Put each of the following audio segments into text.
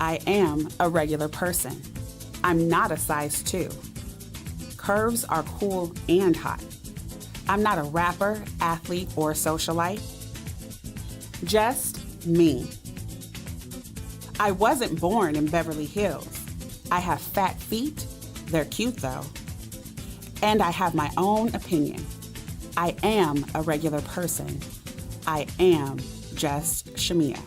I am a regular person. I'm not a size 2. Curves are cool and hot. I'm not a rapper, athlete, or socialite. Just me. I wasn't born in Beverly Hills. I have fat feet. They're cute though. And I have my own opinion. I am a regular person. I am Just Chamia.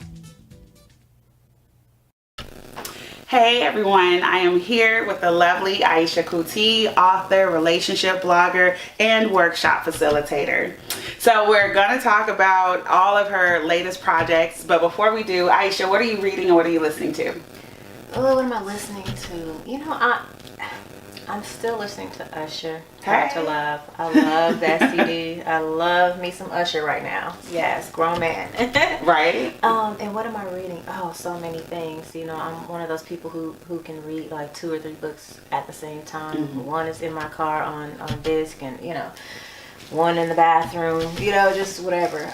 Hey everyone, I am here with the lovely Eisha Coutee, author, relationship blogger, and workshop facilitator. So we're going to talk about all of her latest projects, but before we do, Eisha, what are you reading and what are you listening to? Oh, what am I listening to? You know, I'm still listening to Usher, Untitled Love. I love that CD. I love me some Usher right now. Yes, grown man. Right. And what am I reading? Oh, so many things. You know, I'm one of those people who can read like 2 or 3 books at the same time. Mm-hmm. One is in my car on disc, and you know, one in the bathroom. You know, just whatever.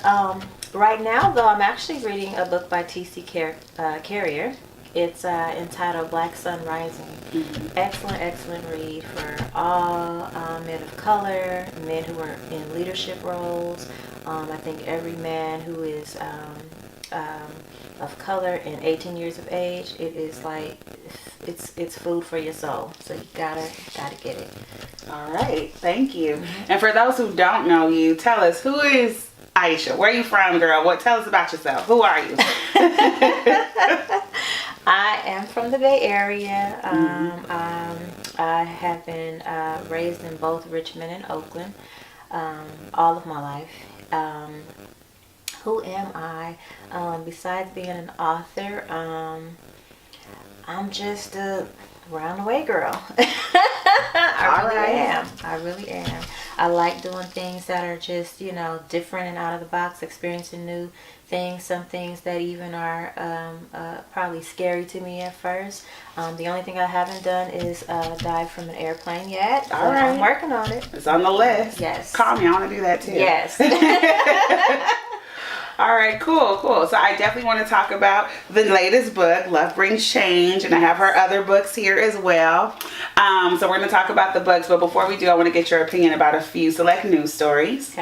Right now, though, I'm actually reading a book by T.C. Carrier. It's entitled Black Sun Rising. Mm-hmm. Excellent read for all men of color, men who are in leadership roles. I think every man who is of color and 18 years of age, it is like it's food for your soul. So you gotta get it. All right, thank you. Mm-hmm. And for those who don't know you, tell us, who is Eisha? Where are you from, girl? Tell us about yourself. Who are you? I am from the Bay Area. I have been raised in both Richmond and Oakland all of my life. Who am I? Besides being an author, I'm just a round the way girl. I really am. I like doing things that are just, you know, different and out of the box, experiencing new things, some things that even are probably scary to me at first. The only thing I haven't done is dive from an airplane yet. All right. I'm working on it. It's on the list. Yes. Call me. I want to do that too. Yes. All right, cool. So I definitely want to talk about the latest book, Love Brings Change, and I have her other books here as well. So we're going to talk about the books, but before we do, I want to get your opinion about a few select news stories.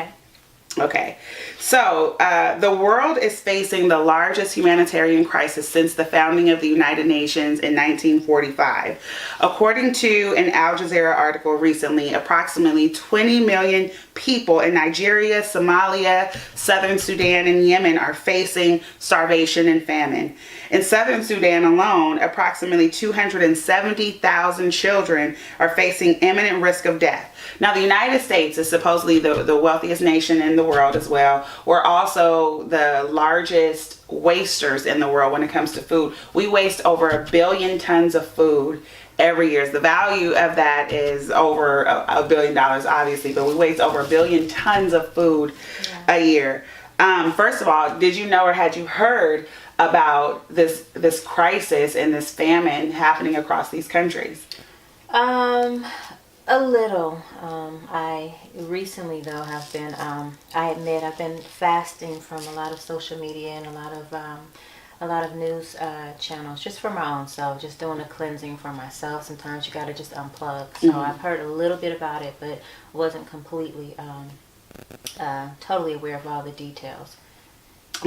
Okay, so the world is facing the largest humanitarian crisis since the founding of the United Nations in 1945. According to an Al Jazeera article recently, approximately 20 million people in Nigeria, Somalia, Southern Sudan, and Yemen are facing starvation and famine. In Southern Sudan alone, approximately 270,000 children are facing imminent risk of death. Now, the United States is supposedly the wealthiest nation in the world as well. We're also the largest wasters in the world when it comes to food. We waste over 1 billion tons of food every year. The value of that is over $1 billion, obviously, but we waste over 1 billion tons of food a year. First of all, did you know or had you heard about this crisis and this famine happening across these countries? A little. I recently, though, have been, I admit, I've been fasting from a lot of social media and a lot of news channels, just for my own self, just doing a cleansing for myself. Sometimes you got to just unplug. So I've heard a little bit about it, but wasn't completely, totally aware of all the details.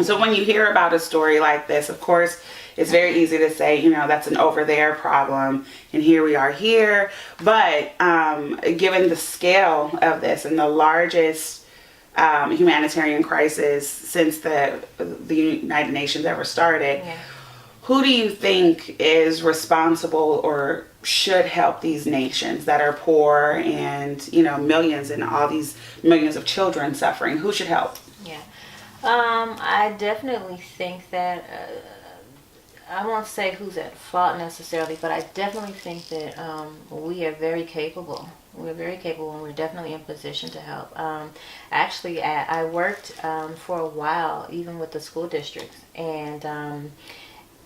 So when you hear about a story like this, of course, it's very easy to say, you know, that's an over there problem, and here we are here. But given the scale of this and the largest humanitarian crisis since the United Nations ever started, who do you think is responsible or should help these nations that are poor and, you know, millions and all these millions of children suffering? Who should help? I definitely think that, I won't say who's at fault necessarily, but I definitely think that we are very capable. We're very capable and we're definitely in position to help. Actually, I worked for a while, even with the school districts, and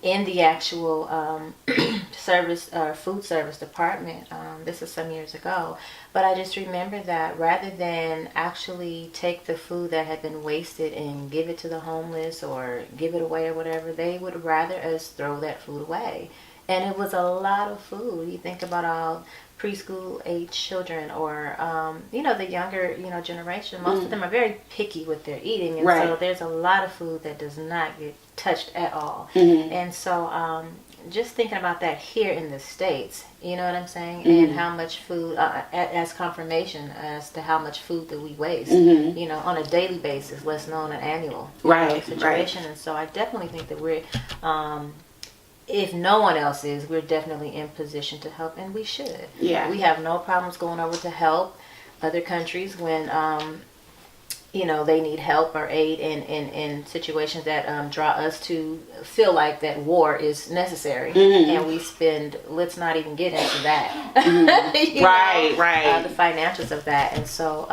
in the actual service or food service department. This was some years ago, but I just remember that rather than actually take the food that had been wasted and give it to the homeless or give it away or whatever, they would rather us throw that food away. And it was a lot of food. You think about all preschool age children or the younger generation. Most of them are very picky with their eating, and so there's a lot of food that does not get touched at all. And so just thinking about that here in the States, you know what I'm saying, and how much food as confirmation as to how much food that we waste on a daily basis, less known an annual situation. And so I definitely think that we're if no one else is, we're definitely in position to help, and we should. Yeah. We have no problems going over to help other countries when, they need help or aid in situations that draw us to feel like that war is necessary. And we spend, let's not even get into that. The financials of that. And so,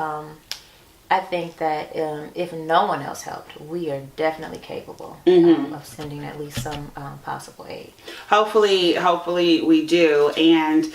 I think that if no one else helped, we are definitely capable of sending at least some possible aid. Hopefully we do. And,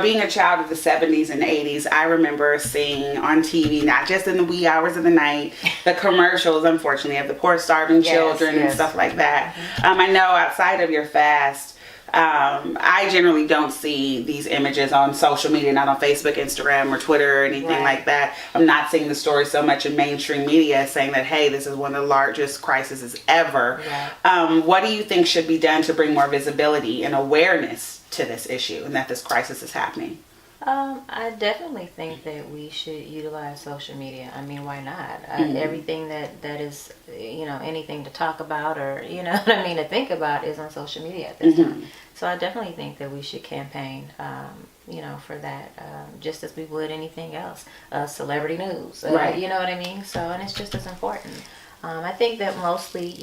being a child of the 70s and 80s, I remember seeing on TV, not just in the wee hours of the night, the commercials, unfortunately, of the poor starving children and stuff like that. I know outside of your fast, I generally don't see these images on social media, not on Facebook, Instagram, or Twitter, or anything like that. I'm not seeing the story so much in mainstream media saying that, hey, this is one of the largest crises ever. What do you think should be done to bring more visibility and awareness to this issue and that this crisis is happening? I definitely think that we should utilize social media. I mean, why not? Everything that is, anything to talk about or, to think about is on social media at this time. So I definitely think that we should campaign, for that, just as we would anything else. Celebrity news, you know what I mean? So, and it's just as important. I think that mostly,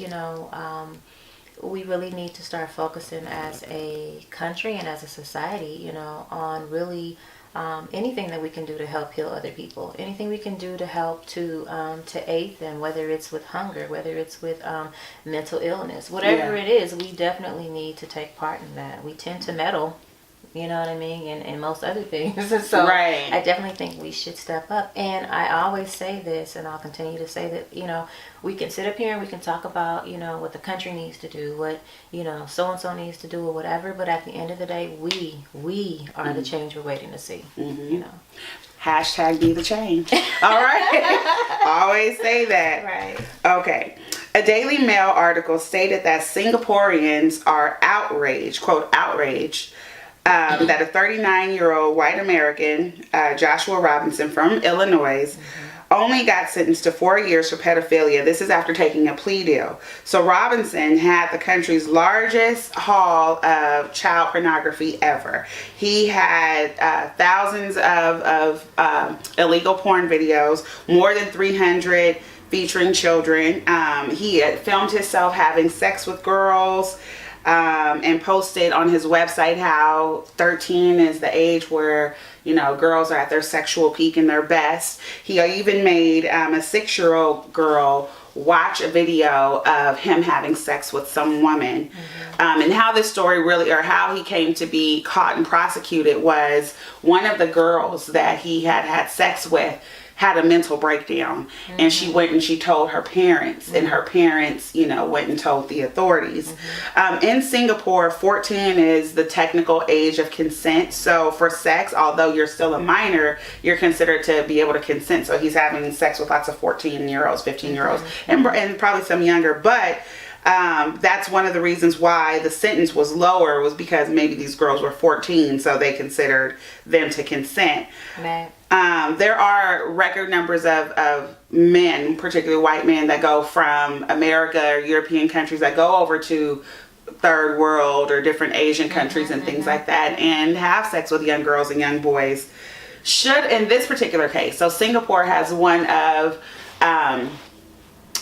we really need to start focusing as a country and as a society, on really anything that we can do to help heal other people, anything we can do to help to aid them, whether it's with hunger, whether it's with mental illness, whatever it is, we definitely need to take part in that. We tend to meddle, you know what I mean, and most other things. So I definitely think we should step up. And I always say this, and I'll continue to say that, we can sit up here and we can talk about, what the country needs to do, what, so-and-so needs to do or whatever. But at the end of the day, we are the change we're waiting to see, Hashtag be the change. All right. Always say that. Right. Okay. A Daily Mail article stated that Singaporeans are outraged, quote, outraged, that a 39-year-old white American, Joshua Robinson from Illinois, only got sentenced to 4 years for pedophilia. This is after taking a plea deal. So Robinson had the country's largest haul of child pornography ever. He had thousands of illegal porn videos, more than 300 featuring children. He had filmed himself having sex with girls. And posted on his website how 13 is the age where, girls are at their sexual peak and their best. He even made a 6-year-old girl watch a video of him having sex with some woman. And how this story really, or how he came to be caught and prosecuted, was one of the girls that he had sex with had a mental breakdown, and she went and she told her parents, and her parents, went and told the authorities. In Singapore, 14 is the technical age of consent. So for sex, although you're still a minor, you're considered to be able to consent. So he's having sex with lots of 14-year-olds, 15-year-olds, and probably some younger. But that's one of the reasons why the sentence was lower, was because maybe these girls were 14, so they considered them to consent. Right. There are record numbers of men, particularly white men, that go from America or European countries that go over to third world or different Asian countries and things like that, and have sex with young girls and young boys. Should, in this particular case, so Singapore has one of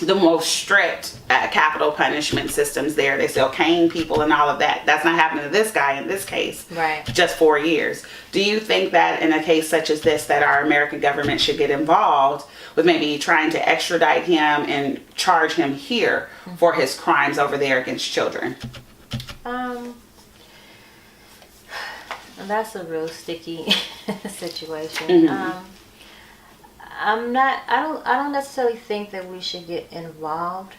the most strict capital punishment systems there. They still cane people and all of that. That's not happening to this guy in this case. Right. Just 4 years. Do you think that in a case such as this, that our American government should get involved with maybe trying to extradite him and charge him here for his crimes over there against children? That's a real sticky situation. Mm-hmm. I don't necessarily think that we should get involved.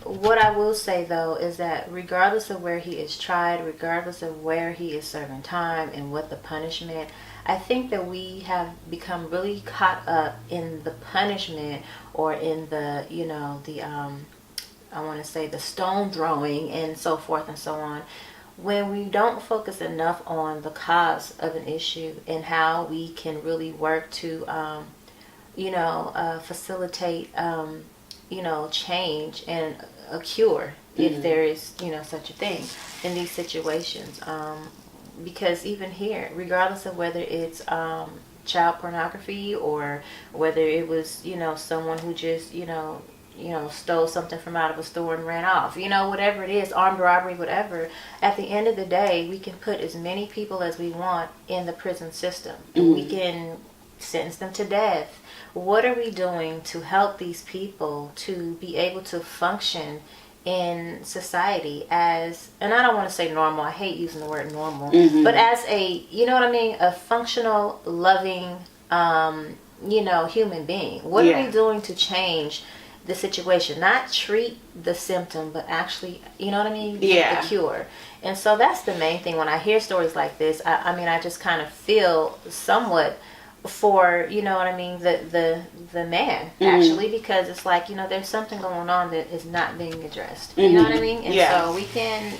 What I will say though is that regardless of where he is tried, regardless of where he is serving time and what the punishment, I think that we have become really caught up in the punishment or in the, you know, the I want to say the stone throwing and so forth and so on, when we don't focus enough on the cause of an issue and how we can really work to, facilitate, change and a cure, if there is, such a thing in these situations. Because even here, regardless of whether it's child pornography or whether it was, someone who just, stole something from out of a store and ran off, whatever it is, armed robbery, whatever, at the end of the day, we can put as many people as we want in the prison system. And we can sentence them to death. What are we doing to help these people to be able to function in society as, and I don't want to say normal, I hate using the word normal, but as a, a functional, loving, human being? What are we doing to change the situation? Not treat the symptom, but actually, the cure. And so that's the main thing. When I hear stories like this, I just kind of feel somewhat for, the man, actually, because it's like, there's something going on that is not being addressed. You know what I mean? And so we can,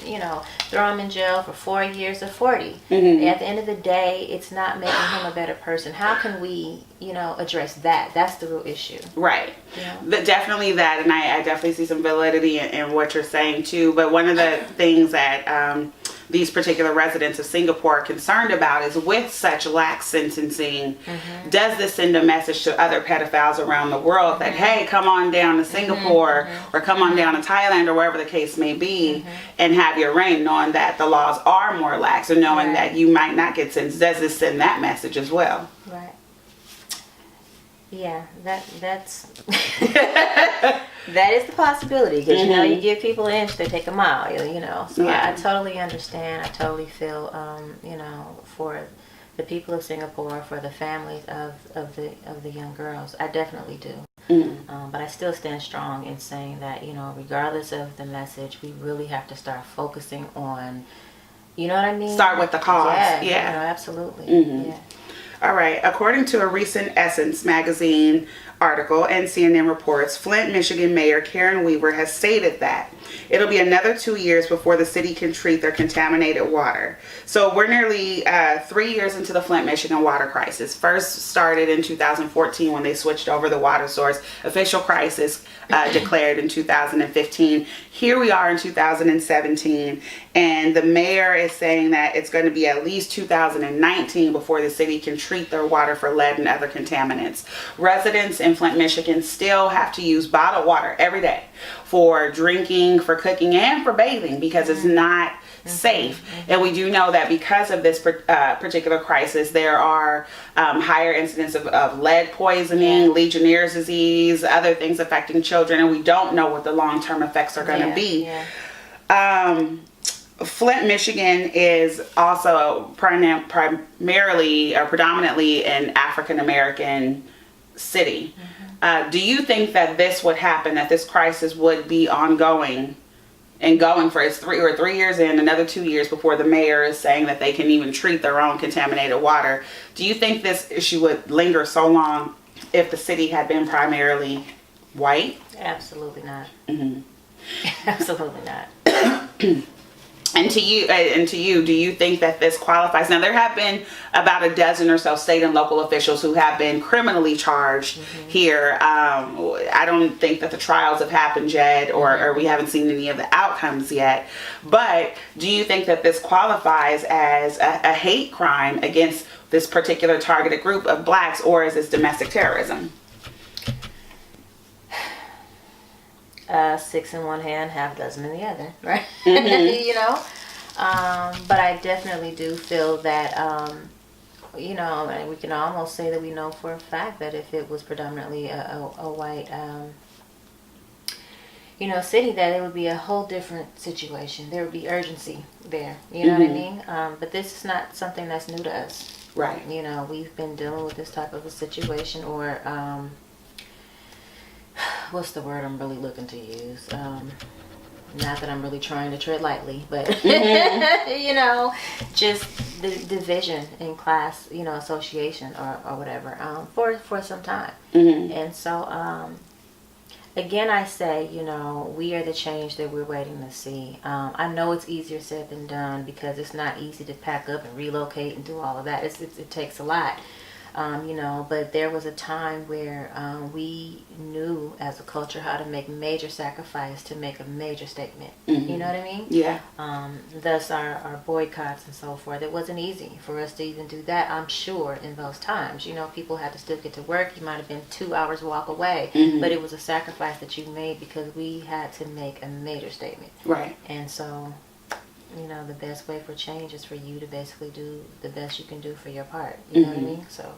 throw him in jail for 4 years or 40. At the end of the day, it's not making him a better person. How can we, address that? That's the real issue. Right. Yeah. Definitely that, and I definitely see some validity in what you're saying too. But one of the things that these particular residents of Singapore are concerned about is, with such lax sentencing, does this send a message to other pedophiles around the world that, hey, come on down to Singapore or come on down to Thailand or wherever the case may be and have your reign, knowing that the laws are more lax, or knowing that you might not get sentenced? Does this send that message as well? Right. Yeah, that's that is the possibility, because you give people an inch, they take a mile. So I totally understand. I totally feel for the people of Singapore, for the families of the young girls. I definitely do. But I still stand strong in saying that regardless of the message, we really have to start focusing on, you know what I mean? Start with the cause. Yeah. Absolutely. Yeah. All right. According to a recent Essence magazine article and CNN reports, Flint, Michigan Mayor Karen Weaver has stated that it'll be another 2 years before the city can treat their contaminated water. So we're nearly 3 years into the Flint, Michigan water crisis. First started in 2014 when they switched over the water source. Official crisis declared in 2015. Here we are in 2017, and the mayor is saying that it's going to be at least 2019 before the city can treat their water for lead and other contaminants. Residents in Flint, Michigan still have to use bottled water every day for drinking, for cooking, and for bathing, because it's not safe. And we do know that because of this particular crisis, there are higher incidents of lead poisoning, Legionnaire's disease, other things affecting children, and we don't know what the long-term effects are going to be. Flint, Michigan is also primarily or predominantly an African American city. Do you think that this would happen, that this crisis would be ongoing and going for 3 years and another 2 years before the mayor is saying that they can even treat their own contaminated water? Do you think this issue would linger so long if the city had been primarily white? Absolutely not. Absolutely not. And to you, do you think that this qualifies? Now, there have been about a dozen or so state and local officials who have been criminally charged here. I don't think that the trials have happened yet, or we haven't seen any of the outcomes yet. But do you think that this qualifies as a hate crime against this particular targeted group of blacks, or is this domestic terrorism? six in one hand, half dozen in the other, right? You know, but I definitely do feel that, you know, and we can almost say that we know for a fact that if it was predominantly a white, you know, city, that it would be a whole different situation. There would be urgency there. You know what I mean? But this is not something that's new to us. Right. You know, we've been dealing with this type of a situation, or what's the word I'm really looking to use? Not that I'm really trying to tread lightly, but you know, just the division in class, you know, association or whatever, for some time. And so, again, I say, you know, we are the change that we're waiting to see. I know it's easier said than done, because it's not easy to pack up and relocate and do all of that. It takes a lot. You know, but there was a time where we knew as a culture how to make major sacrifice to make a major statement. You know what I mean? Yeah. Thus our boycotts and so forth. It wasn't easy for us to even do that, I'm sure, in those times. You know, people had to still get to work. You might have been 2 hours walk away, but it was a sacrifice that you made because we had to make a major statement. Right. And so, you know, the best way for change is for you to basically do the best you can do for your part. You know what I mean? So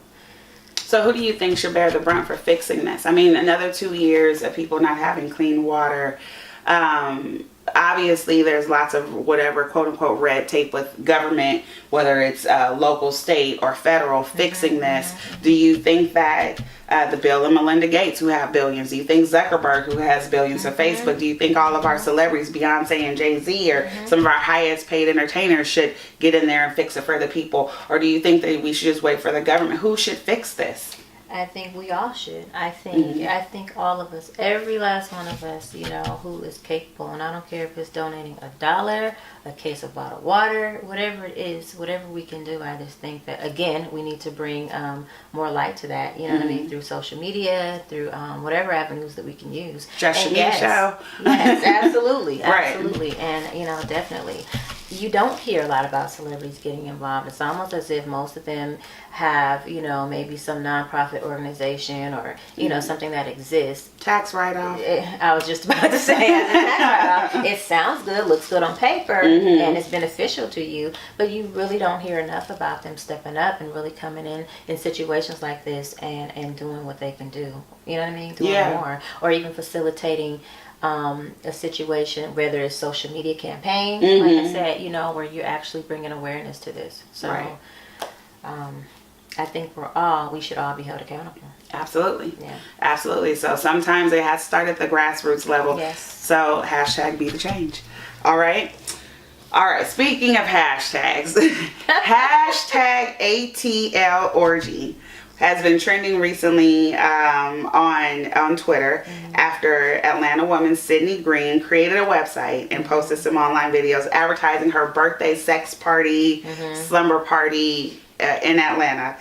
who do you think should bear the brunt for fixing this? I mean, another 2 years of people not having clean water. Obviously, there's lots of whatever, quote unquote, red tape with government, whether it's local, state, or federal, fixing this. Do you think that the Bill and Melinda Gates, who have billions, do you think Zuckerberg, who has billions of Facebook, do you think all of our celebrities, Beyonce and Jay-Z, or some of our highest paid entertainers should get in there and fix it for the people? Or do you think that we should just wait for the government? Who should fix this? I think we all should. I think all of us, every last one of us, you know, who is capable, and I don't care if it's donating $1, a case of bottled water, whatever it is, whatever we can do. I just think that, again, we need to bring more light to that, you know what I mean, through social media, through whatever avenues that we can use. Just Chamia Show. Yes, absolutely, Right. absolutely. And, you know, definitely. You don't hear a lot about celebrities getting involved. It's almost as if most of them have, you know, maybe some nonprofit organization or, you know, something that exists. Tax write-off. I was just about to say, as a tax write-off, it sounds good, looks good on paper, and it's beneficial to you, but you really don't hear enough about them stepping up and really coming in situations like this and doing what they can do. You know what I mean? Doing more. Or even facilitating a situation, whether it's social media campaign, like I said, you know, where you're actually bringing awareness to this. So, I think we should all be held accountable. Absolutely. Yeah. Absolutely. So sometimes it has to start at the grassroots level. Yes. So hashtag be the change. All right. All right. Speaking of hashtags, hashtag ATL orgy has been trending recently on Twitter after Atlanta woman Sydney Green created a website and posted some online videos advertising her birthday sex party, slumber party in Atlanta.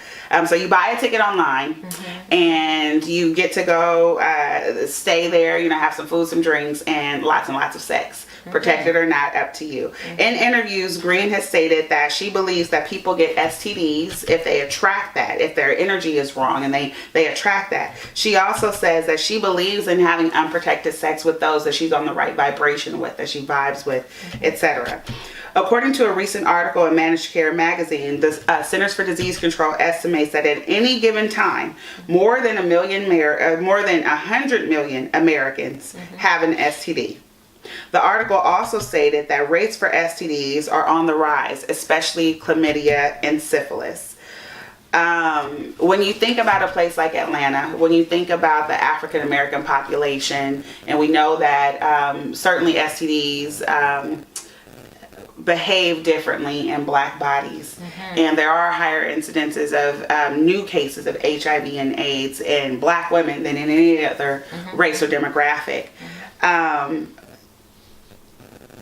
So you buy a ticket online and you get to go stay there, you know, have some food, some drinks, and lots of sex. Protected or not, up to you. In interviews, Green has stated that she believes that people get STDs if they attract that, if their energy is wrong and they attract that. She also says that she believes in having unprotected sex with those that she's on the right vibration with, that she vibes with, etc. According to a recent article in Managed Care magazine, the Centers for Disease Control estimates that at any given time, more than 100 million Americans have an STD. The article also stated that rates for STDs are on the rise, especially chlamydia and syphilis. When you think about a place like Atlanta, when you think about the African American population, and we know that certainly STDs behave differently in black bodies, and there are higher incidences of new cases of HIV and AIDS in black women than in any other race or demographic.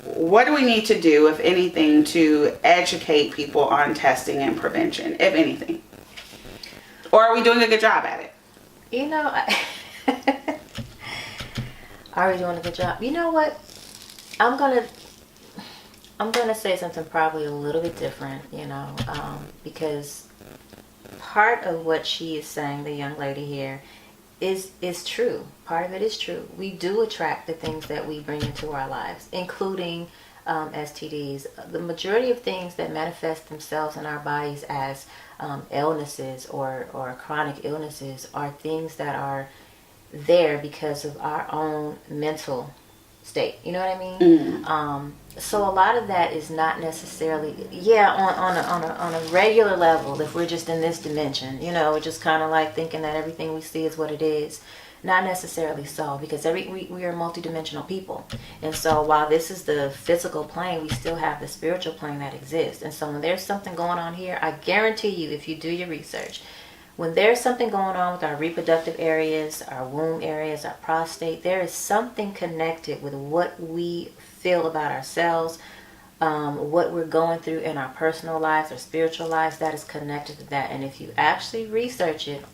What do we need to do, if anything, to educate people on testing and prevention, if anything? Or are we doing a good job at it? You know, are we doing a good job? You know what? I'm gonna say something probably a little bit different, you know, because part of what she is saying, the young lady here, is true. Part of it is true. We do attract the things that we bring into our lives, including STDs. The majority of things that manifest themselves in our bodies as illnesses or chronic illnesses are things that are there because of our own mental state. You know what I mean? So a lot of that is not necessarily, on a regular level, if we're just in this dimension, we're just kind of like thinking that everything we see is what it is. Not necessarily so, because we are multidimensional people. And so while this is the physical plane, we still have the spiritual plane that exists. And so when there's something going on here, I guarantee you, if you do your research, when there's something going on with our reproductive areas, our womb areas, our prostate, there is something connected with what we feel about ourselves, what we're going through in our personal lives or spiritual lives, that is connected to that. And if you actually research it,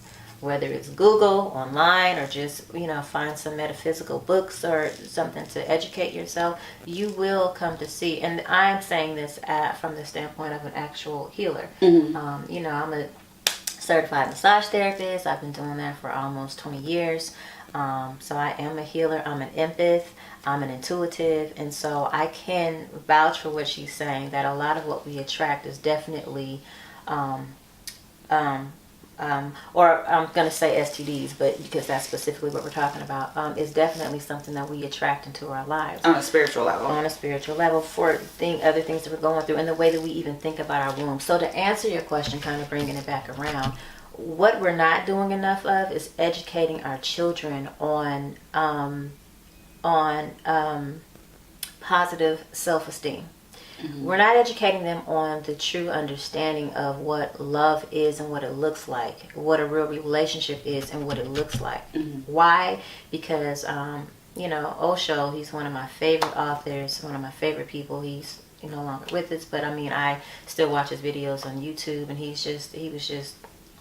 whether it's Google, online, or just, find some metaphysical books or something to educate yourself, you will come to see. And I'm saying this from the standpoint of an actual healer. I'm a certified massage therapist. I've been doing that for almost 20 years. So I am a healer. I'm an empath. I'm an intuitive. And so I can vouch for what she's saying, that a lot of what we attract is definitely, or I'm going to say STDs, but because that's specifically what we're talking about, is definitely something that we attract into our lives. On a spiritual level. On a spiritual level, for other things that we're going through, and the way that we even think about our womb. So to answer your question, kind of bringing it back around, what we're not doing enough of is educating our children on positive self-esteem. We're not educating them on the true understanding of what love is and what it looks like, what a real relationship is and what it looks like. Why? Because, Osho, he's one of my favorite authors, one of my favorite people. He's no longer with us, but I still watch his videos on YouTube, and he was just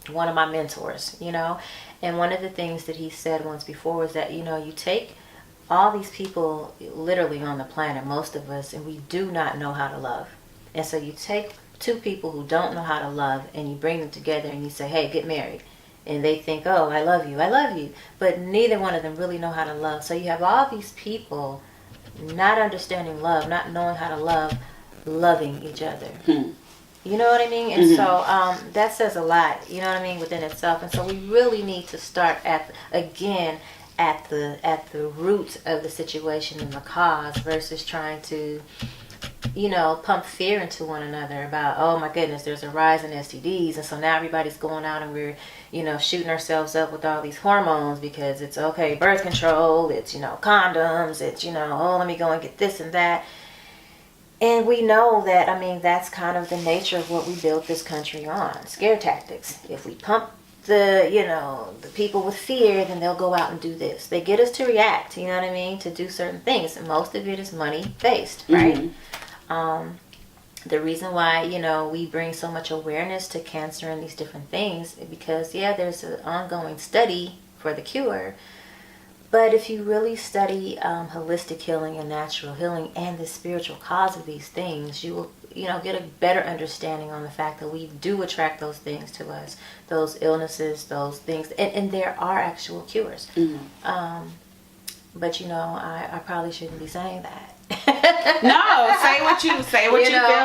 one of my mentors, And one of the things that he said once before was that, you take all these people literally on the planet, most of us, and we do not know how to love. And so you take two people who don't know how to love and you bring them together and you say, hey, get married. And they think, oh, I love you. But neither one of them really know how to love. So you have all these people not understanding love, not knowing how to love, loving each other. You know what I mean? And so that says a lot, within itself. And so we really need to start at the root of the situation and the cause, versus trying to, pump fear into one another about, oh my goodness, there's a rise in STDs, and so now everybody's going out and we're, shooting ourselves up with all these hormones because it's okay, birth control, it's, condoms, it's, oh, let me go and get this and that. And we know that, that's kind of the nature of what we built this country on, scare tactics. If we pump the people with fear, then they'll go out and do this. They get us to react, to do certain things. And most of it is money based, right? The reason why, we bring so much awareness to cancer and these different things, because there's an ongoing study for the cure. But if you really study holistic healing and natural healing and the spiritual cause of these things, you will get a better understanding on the fact that we do attract those things to us, those illnesses, those things, and there are actual cures. But I probably shouldn't be saying that. No, say what you feel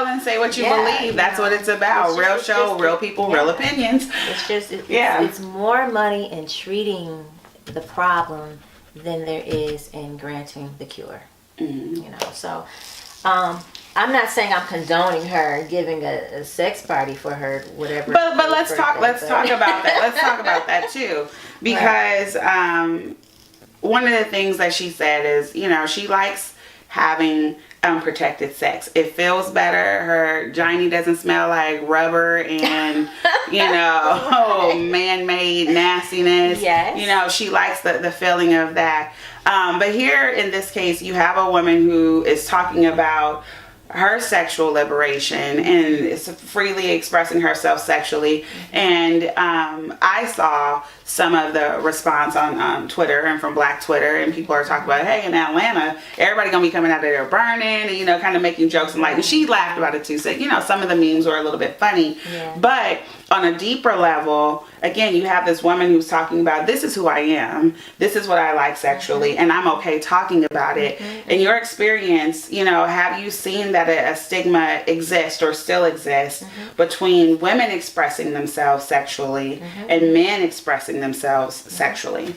and say what you believe. That's what it's about. Real show, real people, real opinions. It's more money in treating the problem than there is in granting the cure. So I'm not saying I'm condoning her giving a sex party for her, whatever. But let's talk about that. Let's talk about that too, because one of the things that she said is, she likes having unprotected sex. It feels better. Her vagina doesn't smell like rubber and man-made nastiness. Yes. She likes the feeling of that. But here in this case, you have a woman who is talking about her sexual liberation and is freely expressing herself sexually. And I saw some of the response on Twitter and from Black Twitter, and people are talking about, hey, in Atlanta, everybody gonna be coming out of there burning, and kind of making jokes and she laughed about it too. So some of the memes were a little bit funny, but on a deeper level, again, you have this woman who's talking about, this is who I am, this is what I like sexually, and I'm okay talking about it. In your experience, you know, have you seen that a stigma exists or still exists between women expressing themselves sexually and men expressing themselves sexually?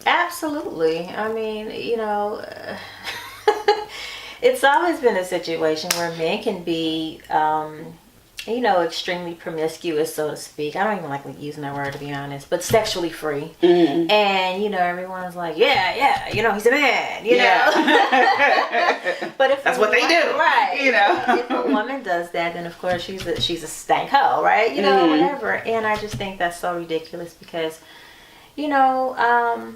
Absolutely. I mean, you know, it's always been a situation where men can be, you know, extremely promiscuous, so to speak. I don't even like using that word, to be honest, but sexually free. And, you know, everyone's like, yeah, you know, he's a man, you know. But if that's what they do, right? You know, if a woman does that, then of course she's a stank hoe, right? You know, whatever. And I just think that's so ridiculous because, you know,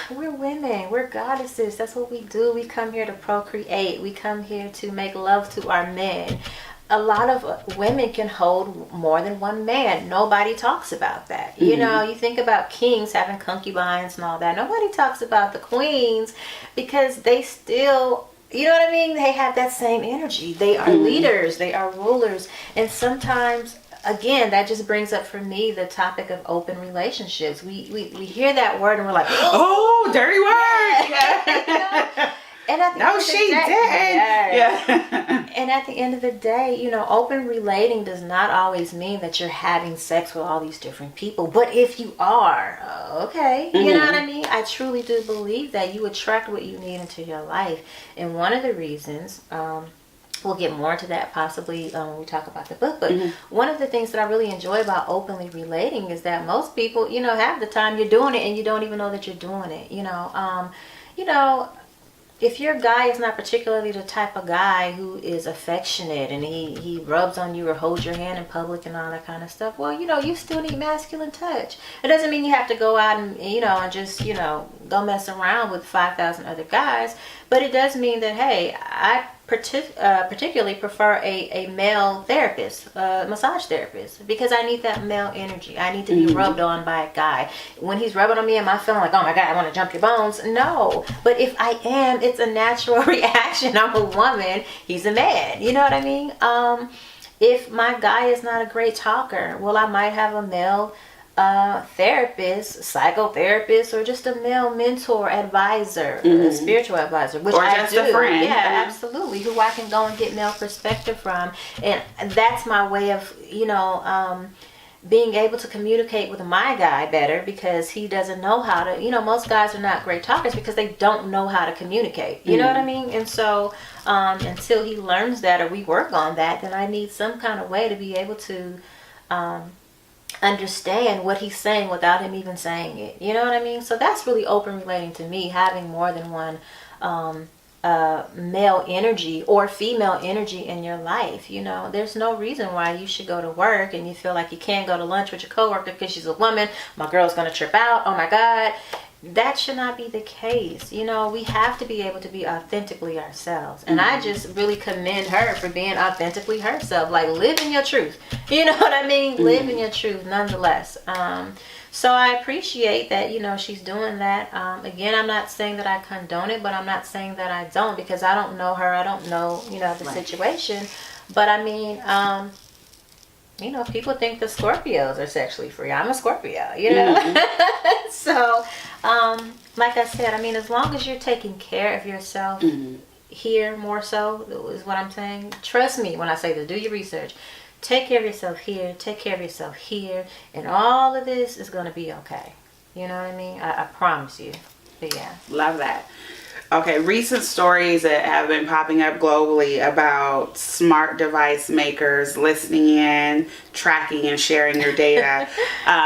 we're women, we're goddesses. That's what we do. We come here to procreate. We come here to make love to our men. A lot of women can hold more than one man. Nobody talks about that. You know, you think about kings having concubines and all that. Nobody talks about the queens because they still, you know what I mean? They have that same energy. They are leaders. They are rulers. And sometimes, again, that just brings up for me the topic of open relationships. We hear that word and we're like, oh, dirty word. Yeah. And at the no, she did. And at the end of the day, you know, open relating does not always mean that you're having sex with all these different people. But if you are, okay, you know what I mean? I truly do believe that you attract what you need into your life. And one of the reasons, we'll get more into that possibly when we talk about the book. But one of the things that I really enjoy about openly relating is that most people, you know, half the time you're doing it and you don't even know that you're doing it. You know, if your guy is not particularly the type of guy who is affectionate and he rubs on you or holds your hand in public and all that kind of stuff, well, you know, you still need masculine touch. It doesn't mean you have to go out and, you know, and just, you know, go mess around with 5,000 other guys. But it does mean that, hey, I particularly prefer a male therapist, massage therapist, because I need that male energy. I need to be rubbed on by a guy. When he's rubbing on me, am I feeling like, oh my God, I want to jump your bones? No. But if I am, it's a natural reaction. I'm a woman. He's a man. You know what I mean? If my guy is not a great talker, well, I might have a male therapist, psychotherapist, or just a male mentor, advisor, a spiritual advisor, which or I just do. a friend. Yeah, absolutely. Who I can go and get male perspective from, and that's my way of, you know, being able to communicate with my guy better because he doesn't know how to. You know, most guys are not great talkers because they don't know how to communicate. You know what I mean? And so, until he learns that or we work on that, then I need some kind of way to be able to understand what he's saying without him even saying it. You know what I mean? So that's really open relating to me, having more than one male energy or female energy in your life. You know, there's no reason why you should go to work and you feel like you can't go to lunch with your coworker because she's a woman. My girl's gonna trip out. Oh my God. That should not be the case. You know, we have to be able to be authentically ourselves. And I just really commend her for being authentically herself. Like, live in your truth. You know what I mean? Live in your truth nonetheless. So I appreciate that, you know, she's doing that. Again, I'm not saying that I condone it, but I'm not saying that I don't, because I don't know her. I don't know, you know, the situation. But I mean, you know, people think the Scorpios are sexually free. I'm a Scorpio, you know? So, like I said, I mean, as long as you're taking care of yourself here more so, is what I'm saying. Trust me when I say this. Do your research. Take care of yourself here. Take care of yourself here. And all of this is going to be okay. You know what I mean? I promise you. But yeah. Love that. Okay, recent stories that have been popping up globally about smart device makers listening in, tracking and sharing your data.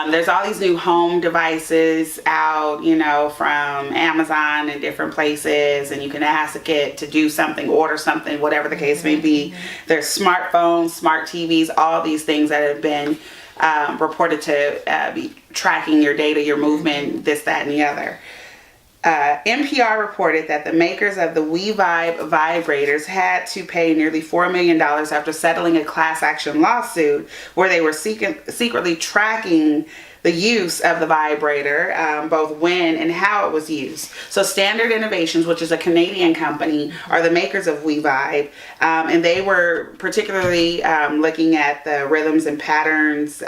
There's all these new home devices out, you know, from Amazon and different places, and you can ask it to do something, order something, whatever the case may be. There's smartphones, smart TVs, all these things that have been reported to be tracking your data, your movement, this, that, and the other. NPR reported that the makers of the WeVibe vibrators had to pay nearly $4 million after settling a class action lawsuit where they were secretly tracking the use of the vibrator, both when and how it was used. So Standard Innovations, which is a Canadian company, are the makers of WeVibe, and they were particularly looking at the rhythms and patterns,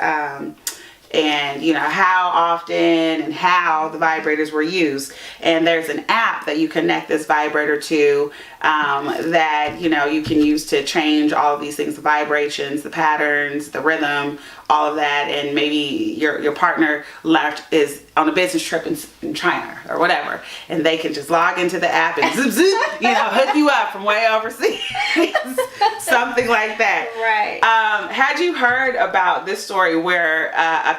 and how often and how the vibrators were used. And there's an app that you connect this vibrator to, that you can use to change all of these things: the vibrations, the patterns, the rhythm, all of that. And maybe your partner is on a business trip in China or whatever, and they can just log into the app and zip, zip, hook you up from way overseas. Something like that. Right. Had you heard about this story where a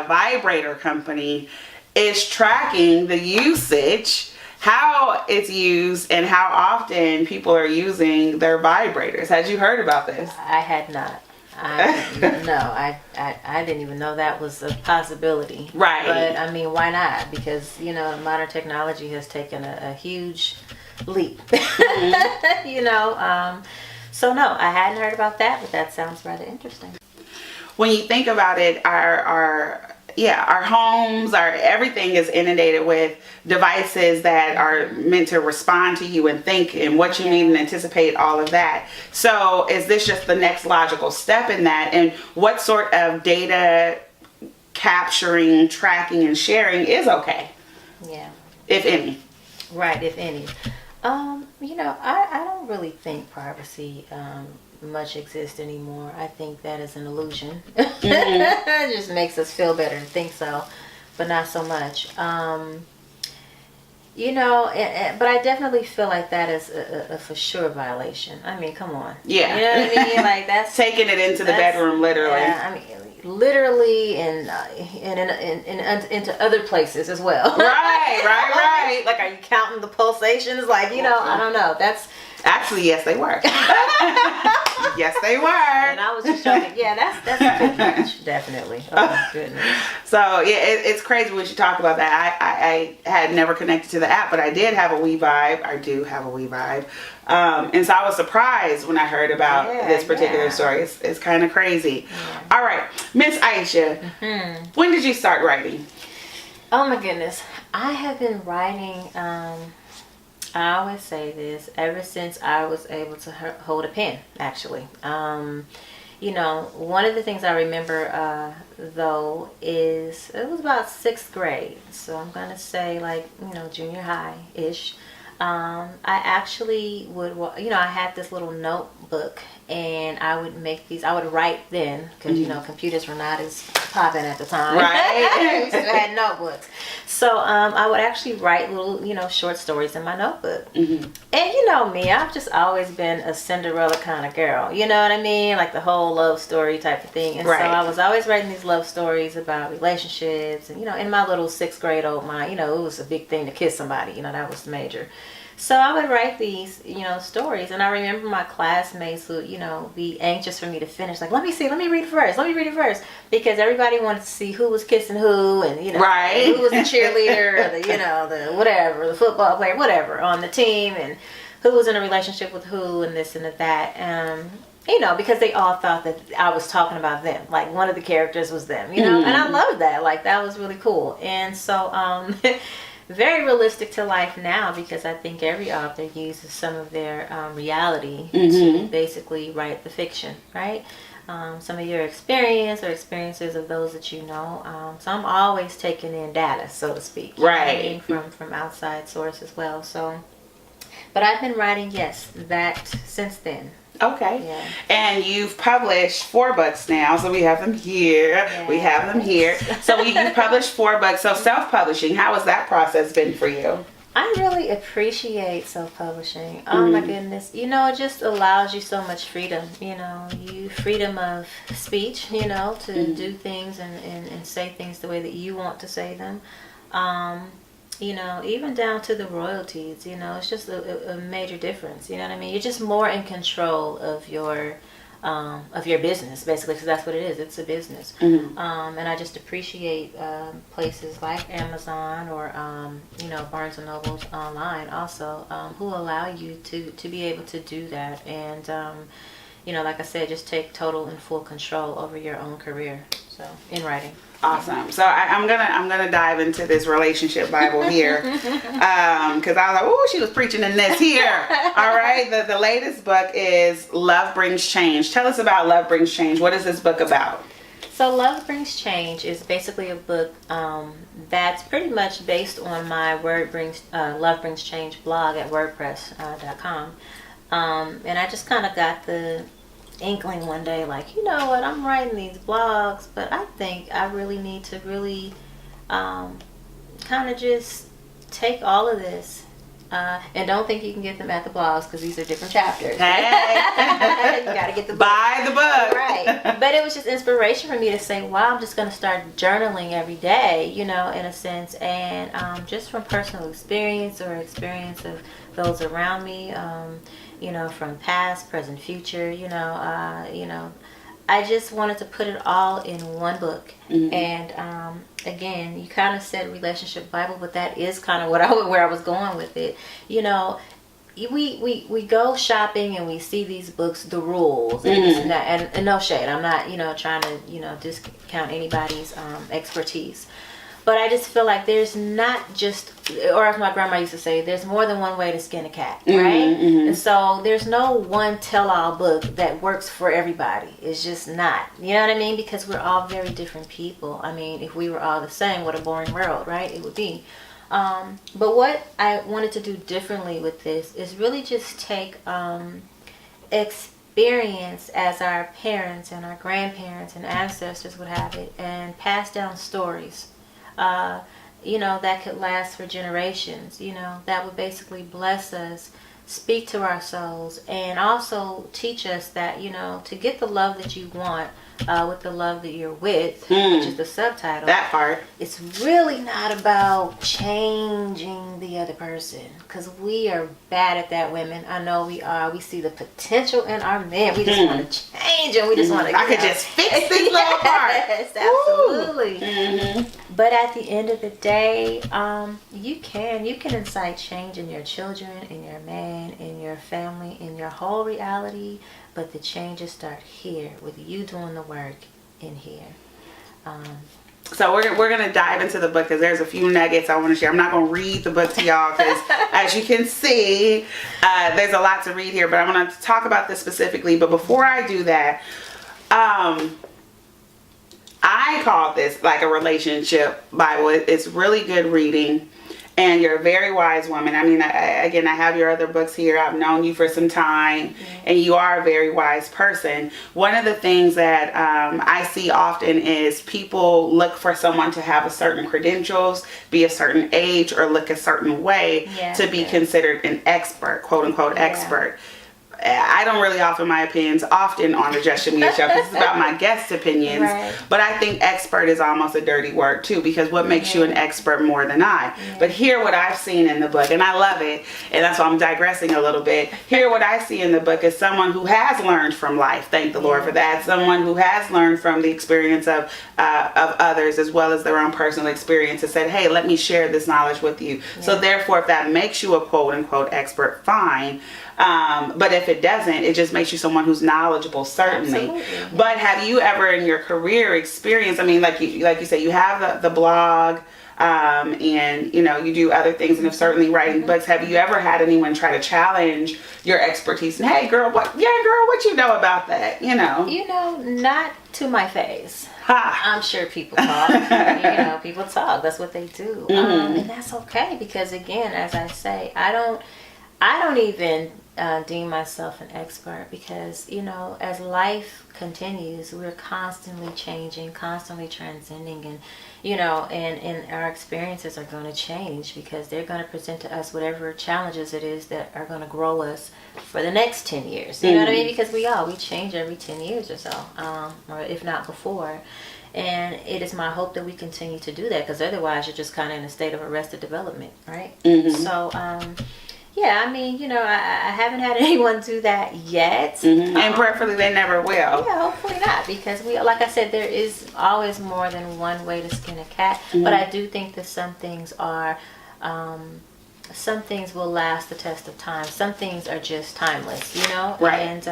vibrator company, is tracking the usage, how it's used, and how often people are using their vibrators? Had you heard about this? I had not. I didn't even know that was a possibility. Right. But I mean, why not? Because modern technology has taken a huge leap. Mm-hmm. So no, I hadn't heard about that, but that sounds rather interesting. When you think about it, our homes, everything is inundated with devices that are meant to respond to you and think and what you need and anticipate all of that. So is this just the next logical step in that? And what sort of data capturing, tracking, and sharing is okay? Yeah. If any. Right, if any. I don't really think privacy much exists anymore. I think that is an illusion. Mm-hmm. It just makes us feel better to think so, but not so much. But I definitely feel like that is a for sure violation. I mean, come on. Yeah. You know what I mean? Like that's taking it into the bedroom, literally. Yeah, I mean, literally, and into other places as well. Right. Like, are you counting the pulsations? Like, I don't know. That's actually, yes, they were. Yes, they were. And I was just joking. Yeah, that's a bit much, definitely. Oh my goodness. So yeah, it's crazy we should talk about that. I had never connected to the app, but I did have a WeVibe. I do have a WeVibe. And so I was surprised when I heard about this particular story. It's kind of crazy. Yeah. All right, Miss Eisha, when did you start writing? Oh my goodness. I have been writing, I always say this, ever since I was able to hold a pen, actually. One of the things I remember, though, is it was about 6th grade. So I'm going to say junior high-ish. I actually would, I had this little notebook, and I would write then, because, computers were not as popping at the time. Right. We still had notebooks. So I would actually write little, short stories in my notebook. Mm-hmm. And me, I've just always been a Cinderella kind of girl. You know what I mean? Like the whole love story type of thing. And so I was always writing these love stories about relationships. And, in my little 6th grade old mind, it was a big thing to kiss somebody. That was major. So I would write these, stories, and I remember my classmates would, be anxious for me to finish. Like, let me read it first, because everybody wanted to see who was kissing who, and who was the cheerleader, or the whatever, the football player, whatever on the team, and who was in a relationship with who, and this and that. Because they all thought that I was talking about them, like one of the characters was them, and I loved that. Like that was really cool, and so. Very realistic to life now, because I think every author uses some of their reality to basically write the fiction, right? Some of your experience or experiences of those that you know. So I'm always taking in data, so to speak. Right. From outside source as well. So, but I've been writing, that since then. Okay. Yeah. And you've published 4 books now, so we have them here. Yeah. We have them here. So you've published 4 books. So self-publishing, how has that process been for you? I really appreciate self-publishing. Oh my goodness. It just allows you so much freedom. Freedom of speech, to do things and say things the way that you want to say them. Even down to the royalties, it's just a major difference. You know what I mean? You're just more in control of your business, basically, because that's what it is. It's a business. Mm-hmm. And I just appreciate places like Amazon or, Barnes & Noble online also, who allow you to be able to do that. And, like I said, just take total and full control over your own career. So in writing. Awesome. So I'm gonna dive into this relationship Bible here, because I was like, oh, she was preaching in this here. All right. The latest book is Love Brings Change. Tell us about Love Brings Change. What is this book about? So Love Brings Change is basically a book that's pretty much based on my Love Brings Change blog at WordPress.com. And I just kind of got the inkling one day, like, you know what, I'm writing these blogs, but I think I really need to really kind of just take all of this. And don't think you can get them at the blogs, because these are different chapters. Hey. You gotta get the book. Buy the book. Right. But it was just inspiration for me to say, wow, I'm just going to start journaling every day, you know, in a sense. And just from personal experience or experience of those around me, you know, from past, present, future, you know, I just wanted to put it all in one book. Mm-hmm. And again, you kind of said relationship Bible, but that is kind of where I was going with it. You know, we go shopping and we see these books, the rules, and this and that, and no shade. I'm not, you know, trying to, you know, discount anybody's expertise. But I just feel like there's not just, or as my grandma used to say, there's more than one way to skin a cat, right? Mm-hmm. And so there's no one tell-all book that works for everybody. It's just not. You know what I mean? Because we're all very different people. I mean, if we were all the same, what a boring world, right? It would be. But what I wanted to do differently with this is really just take experience as our parents and our grandparents and ancestors would have it, and pass down stories. You know, that could last for generations, you know, that would basically bless us, speak to our souls, and also teach us that, you know, to get the love that you want with the love that you're with, which is the subtitle. That part. It's really not about changing the other person, because we are bad at that, women. I know we are. We see the potential in our men. We just want to change them. We just want to. I could just fix this little part. Yes, absolutely. But at the end of the day, you can incite change in your children, in your man, in your family, in your whole reality. But the changes start here with you doing the work in here. So we're gonna dive into the book, because there's a few nuggets I want to share. I'm not gonna read the book to y'all, because as you can see, there's a lot to read here. But I'm gonna talk about this specifically. But before I do that, I call this like a relationship Bible. It's really good reading. And you're a very wise woman. I mean, I have your other books here. I've known you for some time, and you are a very wise person. One of the things that I see often is people look for someone to have a certain credentials, be a certain age, or look a certain way to be considered an expert, quote unquote expert. I don't really offer my opinions often on the Just Chamia Show, because it's about my guest opinions. Right. But I think expert is almost a dirty word too, because what makes you an expert more than I? But hear what I've seen in the book, and I love it, and that's why I'm digressing a little bit. Here what I see in the book is someone who has learned from life. Thank the Lord for that. Someone who has learned from the experience of others, as well as their own personal experience, and said, hey, let me share this knowledge with you. So therefore, if that makes you a quote unquote expert, fine. But if it doesn't, it just makes you someone who's knowledgeable, certainly. Absolutely. But have you ever in your career experienced, I mean, like you say, you have the blog, and you know, you do other things, and have certainly writing books. Have you ever had anyone try to challenge your expertise? And hey girl, what you know about that? You know, not to my face. I'm sure people talk. You know, people talk. That's what they do. And that's okay, because again, as I say, I don't even deem myself an expert, because, you know, as life continues, we're constantly changing, constantly transcending, and, you know, and our experiences are going to change, because they're going to present to us whatever challenges it is that are going to grow us for the next 10 years. You know what I mean? Because we change every 10 years or so, or if not before. And it is my hope that we continue to do that, because otherwise you're just kind of in a state of arrested development, right? So, yeah, I mean, you know, I haven't had anyone do that yet. And preferably they never will. Yeah, hopefully not, because like I said, there is always more than one way to skin a cat. But I do think that some things will last the test of time. Some things are just timeless, you know? Right. And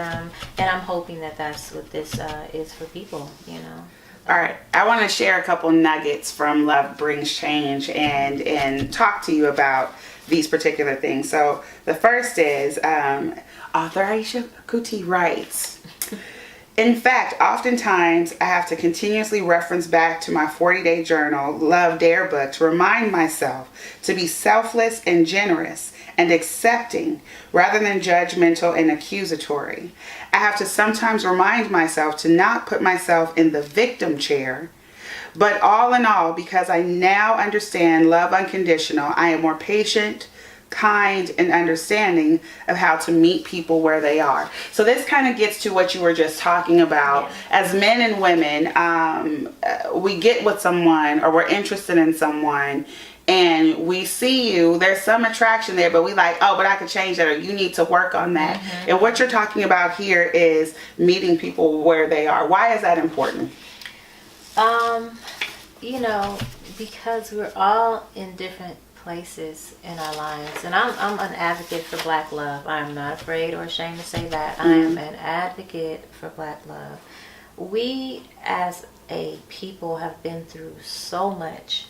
I'm hoping that that's what this is for people, you know? All right, I want to share a couple nuggets from Love Brings Change and talk to you about these particular things. So the first is Author Eisha Coutee writes, in fact, oftentimes I have to continuously reference back to my 40-day journal, Love Dare book, to remind myself to be selfless and generous and accepting rather than judgmental and accusatory. I have to sometimes remind myself to not put myself in the victim chair. But all in all, because I now understand love unconditional, I am more patient, kind, and understanding of how to meet people where they are. So this kind of gets to what you were just talking about. Yeah. As men and women, we get with someone or we're interested in someone and we see you, there's some attraction there, but we like, oh, but I could change that, or you need to work on that. Mm-hmm. And what you're talking about here is meeting people where they are. Why is that important? Because we're all in different places in our lives. And I'm an advocate for Black love. I'm not afraid or ashamed to say that. Mm-hmm. I am an advocate for Black love. We as a people have been through so much.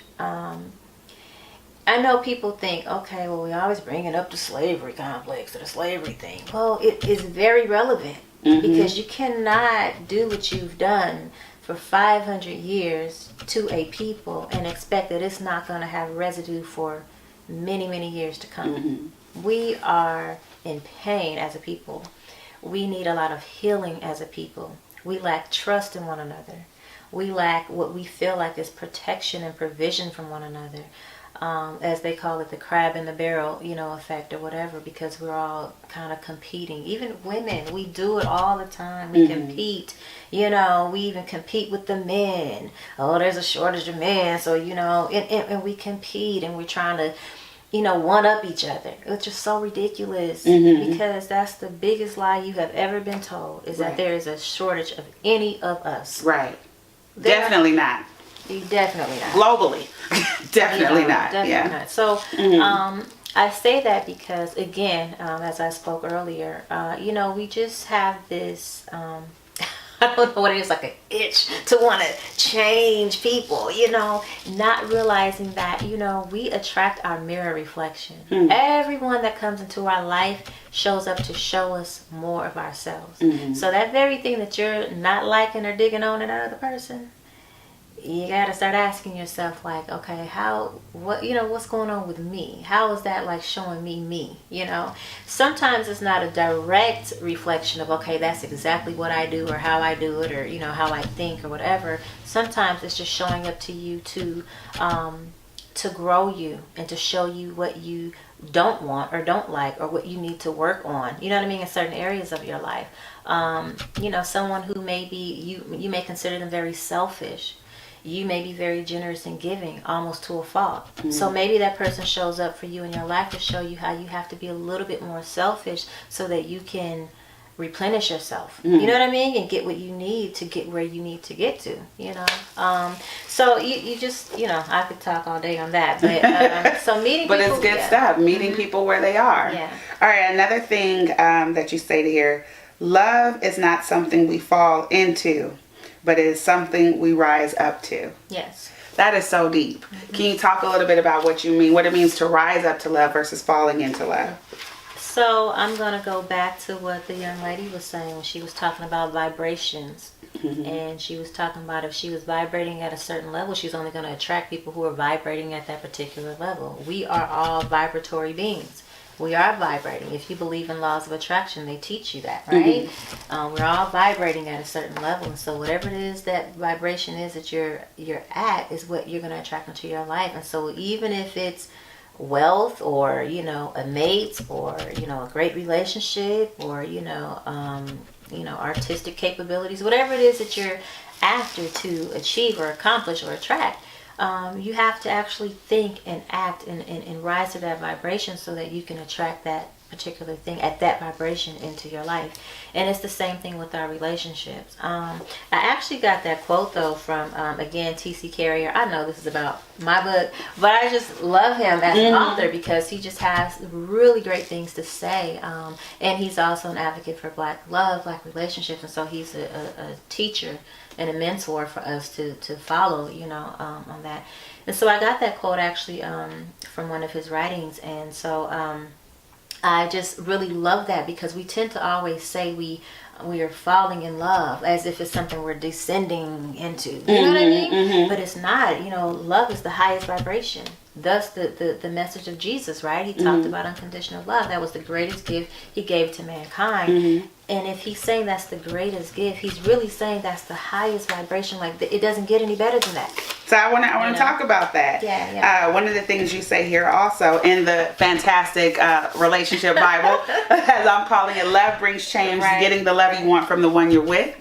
I know people think, okay, well, we always bring it up the slavery complex or the slavery thing. Well, it is very relevant. Mm-hmm. Because you cannot do what you've done for 500 years to a people and expect that it's not going to have residue for many, many years to come. Mm-hmm. We are in pain as a people. We need a lot of healing as a people. We lack trust in one another. We lack what we feel like is protection and provision from one another. As they call it, the crab in the barrel, effect or whatever, because we're all kind of competing. Even women, we do it all the time. We mm-hmm. compete, we even compete with the men. Oh, there's a shortage of men, so, and we compete and we're trying to, one up each other, which is so ridiculous mm-hmm. because that's the biggest lie you have ever been told, is right. that there is a shortage of any of us. Right. Definitely not. Definitely not. Globally. Definitely not. Definitely not. So, mm-hmm. I say that because, again, as I spoke earlier, we just have this, I don't know what it is, like an itch to want to change people, not realizing that, we attract our mirror reflection. Mm-hmm. Everyone that comes into our life shows up to show us more of ourselves. Mm-hmm. So that very thing that you're not liking or digging on in another person, you got to start asking yourself, like, okay, what's going on with me? How is that like showing me, Sometimes it's not a direct reflection of, okay, that's exactly what I do or how I do it or, how I think or whatever. Sometimes it's just showing up to you to grow you and to show you what you don't want or don't like or what you need to work on, in certain areas of your life. Someone who maybe you may consider them very selfish. You may be very generous and giving, almost to a fault. Mm-hmm. So maybe that person shows up for you in your life to show you how you have to be a little bit more selfish so that you can replenish yourself. Mm-hmm. You know what I mean? And get what you need to get where you need to get to, So you just, I could talk all day on that. But so meeting but people. But it's good stuff, meeting mm-hmm. people where they are. Yeah. All right, another thing that you stated here, love is not something we fall into, but it is something we rise up to. Yes. That is so deep. Mm-hmm. Can you talk a little bit about what you mean, what it means to rise up to love versus falling into love? So I'm going to go back to what the young lady was saying when she was talking about vibrations. Mm-hmm. And she was talking about if she was vibrating at a certain level, she's only going to attract people who are vibrating at that particular level. We are all vibratory beings. We are vibrating. If you believe in laws of attraction, they teach you that, right? Mm-hmm. We're all vibrating at a certain level, and so whatever it is that vibration is that you're at is what you're going to attract into your life. And so even if it's wealth or a mate or a great relationship or artistic capabilities, whatever it is that you're after to achieve or accomplish or attract, you have to actually think and act and rise to that vibration so that you can attract that particular thing at that vibration into your life. And it's the same thing with our relationships. I actually got that quote though from again T.C. Carrier. I know this is about my book, but I just love him as an author because he just has really great things to say. And he's also an advocate for Black love, Black relationships, and so he's a teacher and a mentor for us to follow, on that. And so I got that quote actually from one of his writings, and so I just really love that because we tend to always say we are falling in love as if it's something we're descending into. You know what I mean? But it's not. Love is the highest vibration. Thus the message of Jesus, right? He talked about unconditional love. That was the greatest gift he gave to mankind. And if he's saying that's the greatest gift, he's really saying that's the highest vibration. Like, it doesn't get any better than that. So I want to talk about that. Yeah. One of the things you say here also in the fantastic relationship Bible, as I'm calling it, love brings change, getting the love you want from the one you're with.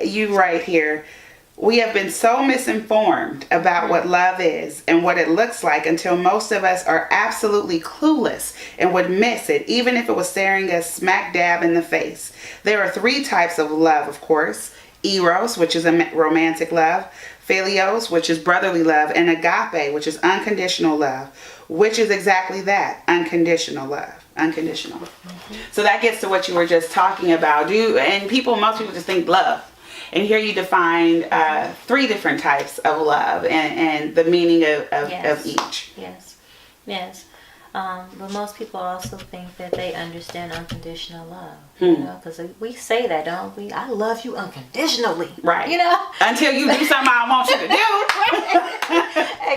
You write here, we have been so misinformed about what love is and what it looks like until most of us are absolutely clueless and would miss it, even if it was staring us smack dab in the face. There are 3 types of love, of course. Eros, which is a romantic love. Philios, which is brotherly love. And agape, which is unconditional love, which is exactly that, unconditional love. Unconditional. So that gets to what you were just talking about. Most people just think love. And here you define 3 different types of love and the meaning of each. Yes. But most people also think that they understand unconditional love. Because we say that, don't we? I love you unconditionally. Right. Until you do something I want you to do.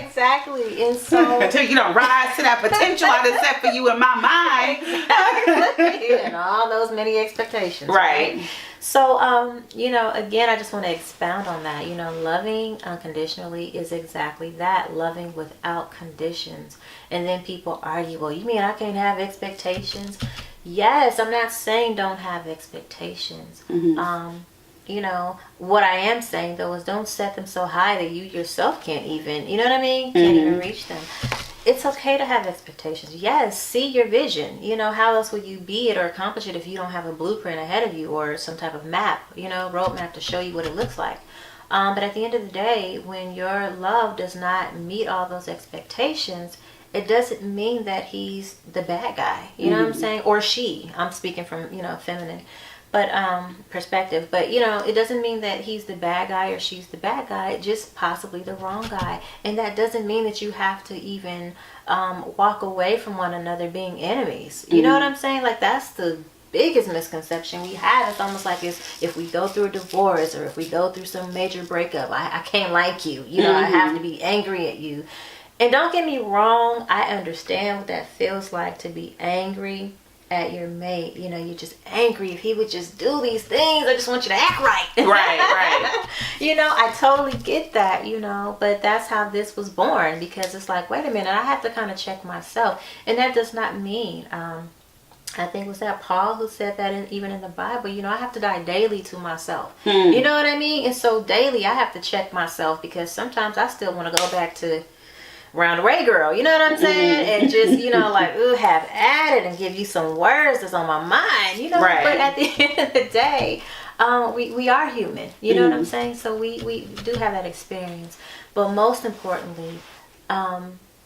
Exactly. And so until you don't rise to that potential I done set for you in my mind. Exactly. And all those many expectations. Right. So, again, I just want to expound on that. Loving unconditionally is exactly that, loving without conditions. And then people argue, well, you mean I can't have expectations? Yes, I'm not saying don't have expectations. What I am saying, though, is don't set them so high that you yourself can't even, can't even reach them. It's okay to have expectations. Yes, see your vision. How else would you be it or accomplish it if you don't have a blueprint ahead of you or some type of map, roadmap to show you what it looks like. But at the end of the day, when your love does not meet all those expectations, it doesn't mean that he's the bad guy. You know what I'm saying? Or she. I'm speaking from, feminine perspective. But, it doesn't mean that he's the bad guy or she's the bad guy, just possibly the wrong guy. And that doesn't mean that you have to even walk away from one another being enemies. You know what I'm saying? Like, that's the biggest misconception we have. It's almost like if we go through a divorce or if we go through some major breakup, I can't like you. I have to be angry at you. And don't get me wrong, I understand what that feels like to be angry at your mate. You're just angry. If he would just do these things, I just want you to act right. Right. I totally get that, but that's how this was born, because it's like, wait a minute, I have to kind of check myself. And that does not mean, I think was that Paul who said that even in the Bible, I have to die daily to myself. You know what I mean? And so daily I have to check myself, because sometimes I still want to go back to round LaRae girl, you know what I'm saying? And just, have at it and give you some words that's on my mind, Right. But at the end of the day, we are human, you know what I'm saying? So we do have that experience. But most importantly,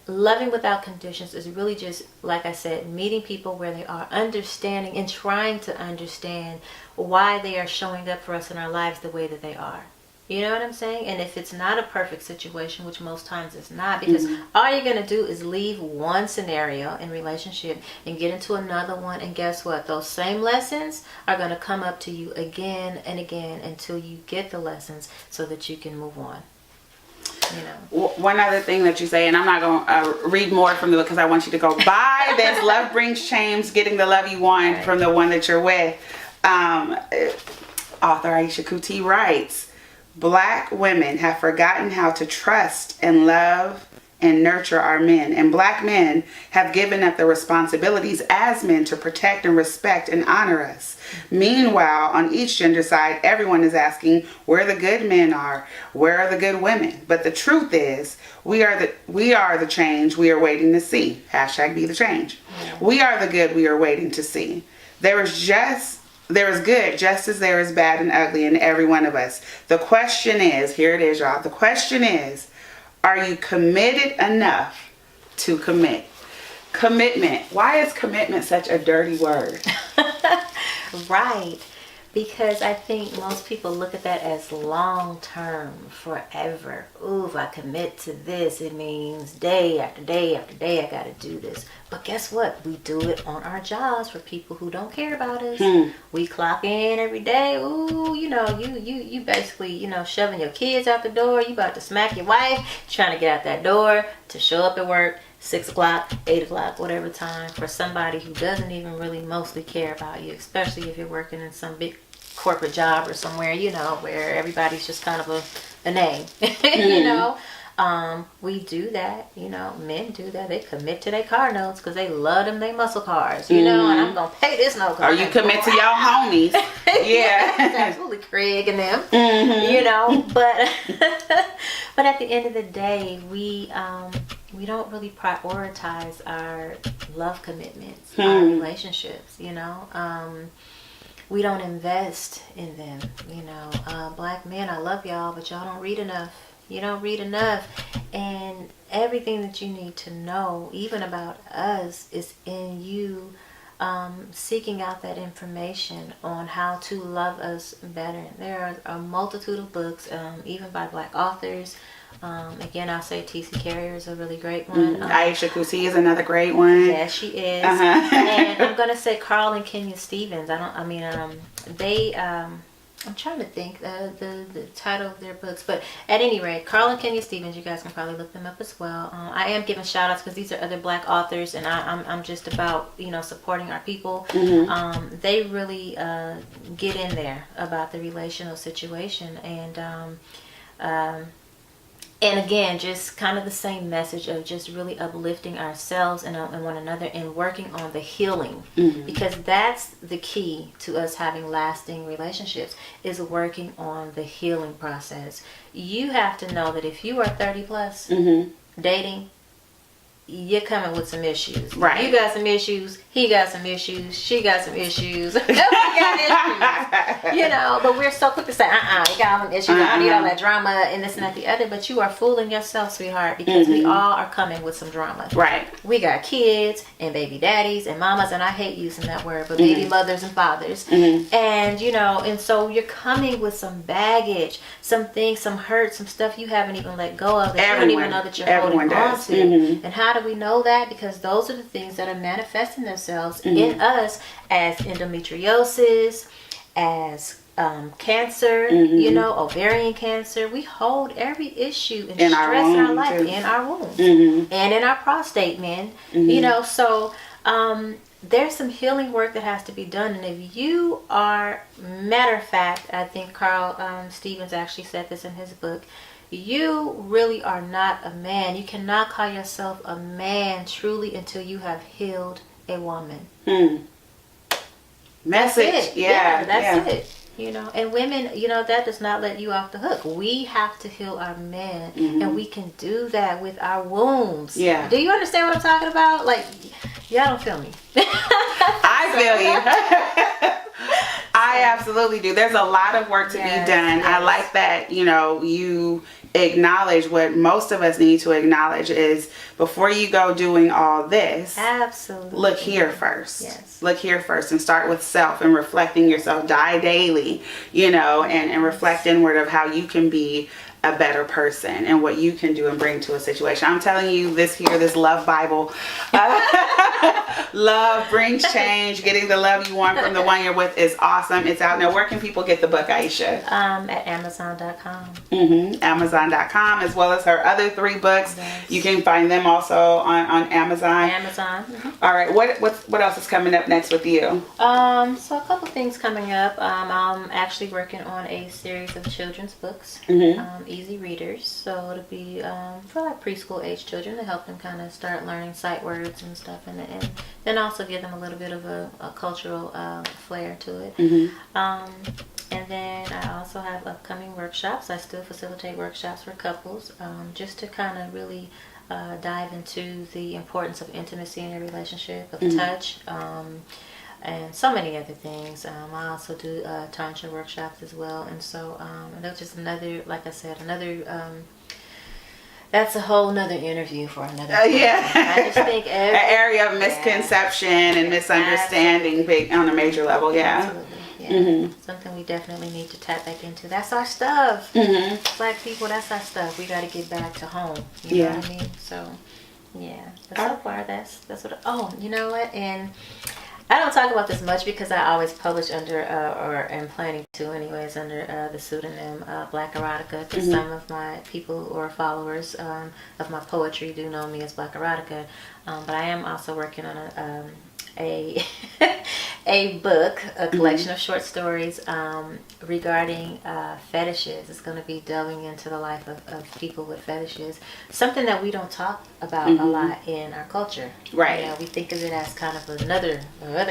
loving without conditions is really just, like I said, meeting people where they are, understanding and trying to understand why they are showing up for us in our lives the way that they are. You know what I'm saying? And if it's not a perfect situation, which most times it's not, because all you're going to do is leave one scenario in relationship and get into another one. And guess what? Those same lessons are going to come up to you again and again until you get the lessons so that you can move on. One other thing that you say, and I'm not going to read more from the book because I want you to go buy this Love Brings Change, Getting the Love You Want from the one that you're with. Author Eisha Coutee writes, Black women have forgotten how to trust and love and nurture our men, and Black men have given up the responsibilities as men to protect and respect and honor us. Meanwhile, on each gender side, everyone is asking where the good men are, where are the good women. But the truth is, we are the change we are waiting to see. Hashtag be the change. Yeah. We are the good we are waiting to see. There is good just as there is bad and ugly in every one of us. The question is, here it is, y'all. The question is, are you committed enough to commit? Commitment. Why is commitment such a dirty word? Right. Because I think most people look at that as long term, forever. Ooh, if I commit to this, it means day after day after day I got to do this. But guess what? We do it on our jobs for people who don't care about us. We clock in every day. Ooh, you basically, shoving your kids out the door. You about to smack your wife. Trying to get out that door to show up at work. 6 o'clock, 8 o'clock, whatever time, for somebody who doesn't even really mostly care about you, especially if you're working in some big corporate job or somewhere, where everybody's just kind of a name, we do that, men do that. They commit to their car notes because they love them, they muscle cars, and I'm going to pay this note. Or you commit to your homies. Yeah. Absolutely, Craig and them, but at the end of the day, we don't really prioritize our love commitments, our relationships, we don't invest in them, black men, I love y'all, but y'all don't read enough. You don't read enough, and everything that you need to know, even about us, is in you seeking out that information on how to love us better. There are a multitude of books, even by black authors. Again, I'll say T.C. Carrier is a really great one. Eisha Coutee is another great one. Yeah, she is. And I'm gonna say Carl and Kenya Stevens. I'm trying to think the title of their books, but at any rate, Carl and Kenya Stevens, you guys can probably look them up as well. I am giving shout outs because these are other black authors, and I'm just about supporting our people. They really get in there about the relational situation, and again, just kind of the same message of just really uplifting ourselves and one another and working on the healing. Because that's the key to us having lasting relationships, is working on the healing process. You have to know that if you are 30 plus dating, you're coming with some issues. Right. You got some issues. He got some issues. She got some issues. We got issues. But we're so quick to say, you got all them issues. I don't need all that drama and this and that, the other. But you are fooling yourself, sweetheart, because we all are coming with some drama. Right. We got kids and baby daddies and mamas, and I hate using that word, but baby mothers and fathers. And, and so you're coming with some baggage, some things, some hurt, some stuff you haven't even let go of that you don't even know that you're holding on to. And how do we know that? Because those are the things that are manifesting themselves in us as endometriosis, as cancer, ovarian cancer. We hold every issue and stress in our life in our wombs and in our prostate, men. So there's some healing work that has to be done. And if you are, matter of fact, I think Carl Stevens actually said this in his book, you really are not a man. You cannot call yourself a man truly until you have healed a woman. Message. That's it. And women, that does not let you off the hook. We have to heal our men, and we can do that with our wounds. Yeah. Do you understand what I'm talking about? Like, y'all don't feel me. I feel you. I absolutely do. There's a lot of work to be done. I like that, you acknowledge what most of us need to acknowledge is before you go doing all this, absolutely, look here first. Yes. Look here first and start with self and reflecting yourself. Die daily, and reflect inward of how you can be a better person and what you can do and bring to a situation. I'm telling you, this love Bible, love brings change. Getting the love you want from the one you're with is awesome. It's out now. Where can people get the book, Eisha? At Amazon.com. Amazon.com, as well as her other 3 books. Yes. You can find them also on Amazon. All right. What else is coming up next with you? So a couple things coming up. I'm actually working on a series of children's books. easy readers. So it'll be for like preschool age children to help them kind of start learning sight words and stuff, and then also give them a little bit of a cultural flair to it. And then I also have upcoming workshops. I still facilitate workshops for couples, just to kind of really dive into the importance of intimacy in a relationship, of touch, and so many other things. I also do tantra workshops as well, and so that's just another, like I said, that's a whole nother interview for another time. I just think an area of misconception and misunderstanding big on a major level. Absolutely. Yeah. Something we definitely need to tap back into. That's our stuff. Black people, that's our stuff. We got to get back to home. You know what I mean? So, yeah. But so far, that's what. You know what? And I don't talk about this much because I always publish under, or am planning to anyways, under the pseudonym Black Erotica, because some of my people or followers of my poetry do know me as Black Erotica. But I am also working on a book, a collection of short stories regarding fetishes. It's going to be delving into the life of people with fetishes, something that we don't talk about a lot in our culture. Right. You know, we think of it as kind of another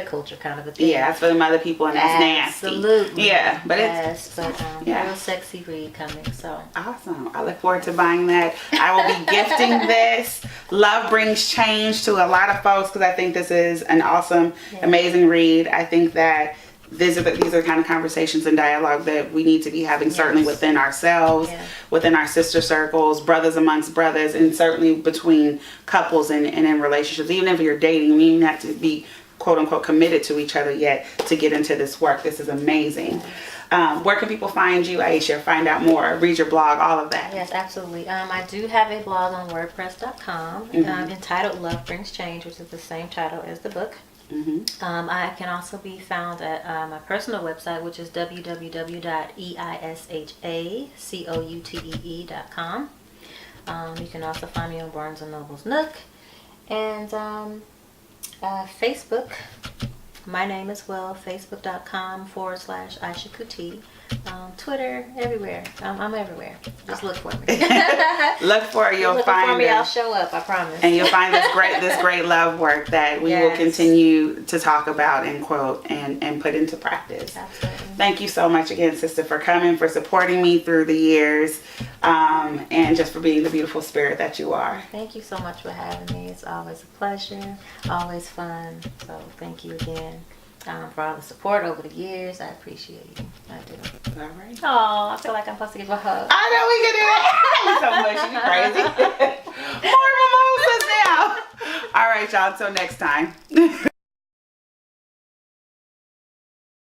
culture kind of a thing. Yeah, it's for them other people and that's nasty. Absolutely. Yeah, but real sexy read coming. So awesome. I look forward to buying that. I will be gifting this. Love Brings Change to a lot of folks because I think this is an awesome, amazing read. I think that these are the kind of conversations and dialogue that we need to be having, certainly within ourselves, within our sister circles, brothers amongst brothers, and certainly between couples and in relationships. Even if you're dating, you don't even have to be quote unquote committed to each other yet to get into this work. This is amazing. Where can people find you, Eisha? Find out more, read your blog, all of that. Yes, absolutely. I do have a blog on WordPress.com entitled Love Brings Change, which is the same title as the book. I can also be found at my personal website, which is www.eishacoutee.com. You can also find me on Barnes & Noble's Nook. And Facebook, my name as well, facebook.com/Eisha Coutee. Twitter, everywhere. I'm everywhere. Just look for me. Look for it. You'll find for me. I'll show up. I promise. And you'll find this great love work that we will continue to talk about and quote and put into practice. Absolutely. Thank you so much again, sister, for coming, for supporting me through the years, and just for being the beautiful spirit that you are. Thank you so much for having me. It's always a pleasure, always fun. So thank you again. For all the support over the years. I appreciate you. I do. All right. Oh, I feel like I'm supposed to give a hug. I know we can do that. You so much. You crazy. More mimosas now. All right, y'all. Until next time.